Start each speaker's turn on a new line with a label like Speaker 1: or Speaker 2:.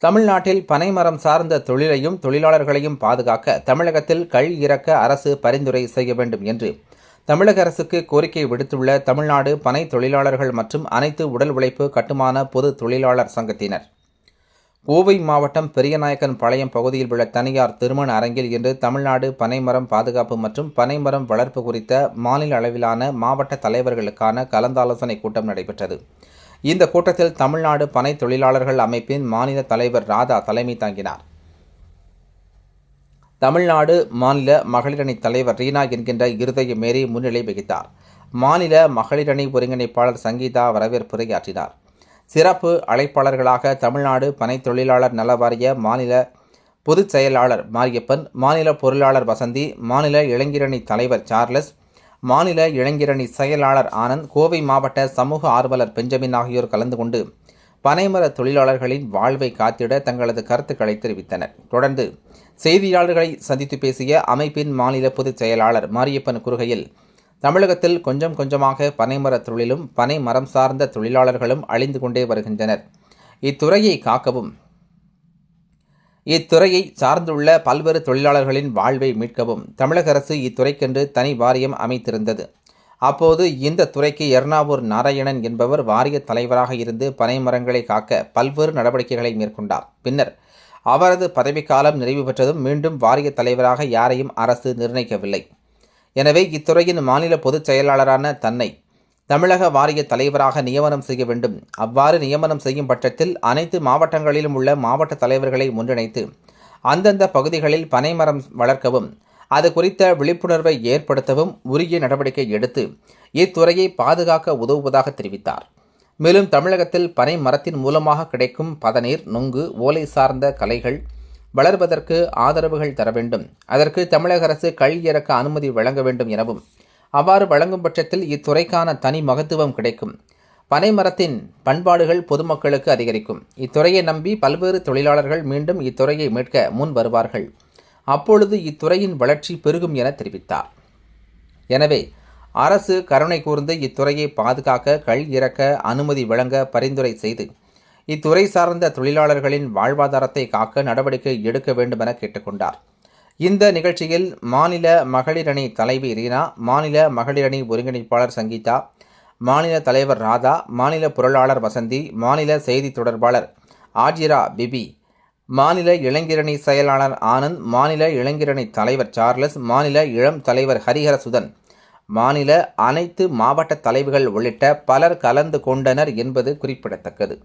Speaker 1: தமிழ்நாட்டில் பனைமரம் சார்ந்த தொழிலையும் தொழிலாளர்களையும் பாதுகாக்க தமிழகத்தில் கள் இறக்க அரசு பரிந்துரை செய்ய வேண்டும் என்று தமிழக அரசுக்கு கோரிக்கை விடுத்துள்ள தமிழ்நாடு பனை தொழிலாளர்கள் மற்றும் அனைத்து உடல் உழைப்பு கட்டுமான பொது தொழிலாளர் சங்கத்தினர் கோவை மாவட்டம் பெரியநாயக்கன் பாளையம் பகுதியில் உள்ள தனியார் திருமண அரங்கில் இன்று தமிழ்நாடு பனைமரம் பாதுகாப்பு மற்றும் பனைமரம் வளர்ப்பு குறித்த மாநில அளவிலான மாவட்ட தலைவர்களுக்கான கலந்தாலோசனை கூட்டம் நடைபெற்றது. இந்த கூட்டத்தில் தமிழ்நாடு பனை தொழிலாளர்கள் அமைப்பின் மாநில தலைவர் ராதா தலைமை தாங்கினார். தமிழ்நாடு மாநில மகளிரணி தலைவர் ரீனா என்கின்ற இருதய மேரி முன்னிலை வகித்தார். மாநில மகளிரணி ஒருங்கிணைப்பாளர் சங்கீதா வரவேற்புரையாற்றினார். சிறப்பு அழைப்பாளர்களாக தமிழ்நாடு பனை தொழிலாளர் நல வாரிய மாநில பொதுச் செயலாளர் மாரியப்பன், மாநில பொருளாளர் வசந்தி, மாநில இளைஞரணி தலைவர் சார்லஸ், மாநில இளைஞரணி செயலாளர் ஆனந்த், கோவை மாவட்ட சமூக ஆர்வலர் பெஞ்சமின் ஆகியோர் கலந்து கொண்டு பனைமர தொழிலாளர்களின் வாழ்வை காத்திட தங்களது கருத்துக்களை தெரிவித்தனர். தொடர்ந்து செய்தியாளர்களை சந்தித்து பேசிய அமைப்பின் மாநில பொதுச் செயலாளர் மாரியப்பன் கூறுகையில், தமிழகத்தில் கொஞ்சம் கொஞ்சமாக பனைமர தொழிலும் பனை மரம் சார்ந்த தொழிலாளர்களும் அழிந்து கொண்டே வருகின்றனர். இத்துறையை காக்கவும் இத்துறையை சார்ந்துள்ள பல்வேறு தொழிலாளர்களின் வாழ்வை மீட்கவும் தமிழக அரசு இத்துறைக்கென்று தனி வாரியம் அமைத்திருந்தது. அப்போது இந்த துறைக்கு எர்ணாவூர் நாராயணன் என்பவர் வாரிய தலைவராக இருந்து பனை மரங்களை காக்க பல்வேறு நடவடிக்கைகளை மேற்கொண்டார். பின்னர் அவரது பதவிக்காலம் நிறைவு பெற்றதும் மீண்டும் வாரிய தலைவராக யாரையும் அரசு நிர்ணயிக்கவில்லை. எனவே இத்துறையின் மாநில பொதுச் செயலாளரான தன்னை தமிழக வாரிய தலைவராக நியமனம் செய்ய வேண்டும். அவ்வாறு நியமனம் செய்யும் பட்சத்தில் அனைத்து மாவட்டங்களிலும் உள்ள மாவட்ட தலைவர்களை ஒன்றிணைத்து அந்தந்த பகுதிகளில் பனைமரம் வளர்க்கவும், அது குறித்த விழிப்புணர்வை ஏற்படுத்தவும் உரிய நடவடிக்கை எடுத்து இத்துறையை பாதுகாக்க உதவுவதாக தெரிவித்தார். மேலும் தமிழகத்தில் பனை மரத்தின் மூலமாக கிடைக்கும் பதநீர், நுங்கு, ஓலை சார்ந்த கலைகள் வளர்வதற்கு ஆதரவுகள் தர வேண்டும். அதற்கு தமிழக அரசு கள் இறக்க அனுமதி வழங்க வேண்டும் எனவும், அவ்வாறு வழங்கும் பட்சத்தில் இத்துறைக்கான தனி மகத்துவம் கிடைக்கும். பனை மரத்தின் பண்பாடுகள் பொதுமக்களுக்கு அதிகரிக்கும். இத்துறையை நம்பி பல்வேறு தொழிலாளர்கள் மீண்டும் இத்துறையை மீட்க முன் வருவார்கள். அப்பொழுது இத்துறையின் வளர்ச்சி பெருகும் என தெரிவித்தார். எனவே அரசு கருணை கூர்ந்து இத்துறையை பாதுகாக்க கள் இறக்க அனுமதி வழங்க பரிந்துரை செய்து இத்துறை சார்ந்த தொழிலாளர்களின் வாழ்வாதாரத்தை காக்க நடவடிக்கை எடுக்க வேண்டும் என கேட்டுக்கொண்டார். இந்த நிகழ்ச்சியில் மாநில மகளிரணி தலைவி ரீனா, மாநில மகளிரணி ஒருங்கிணைப்பாளர் சங்கீதா, மாநில தலைவர் ராதா, மாநில பொருளாளர் வசந்தி, மாநில செய்தி தொடர்பாளர் ஆஜிரா பிபி, மாநில இளைஞரணி செயலாளர் ஆனந்த், மாநில இளைஞரணி தலைவர் சார்லஸ், மாநில இளம் தலைவர் ஹரிஹரசுதன், மாநில அனைத்து மாவட்ட தலைவர்கள் உள்ளிட்ட பலர் கலந்து கொண்டனர் என்பது குறிப்பிடத்தக்கது.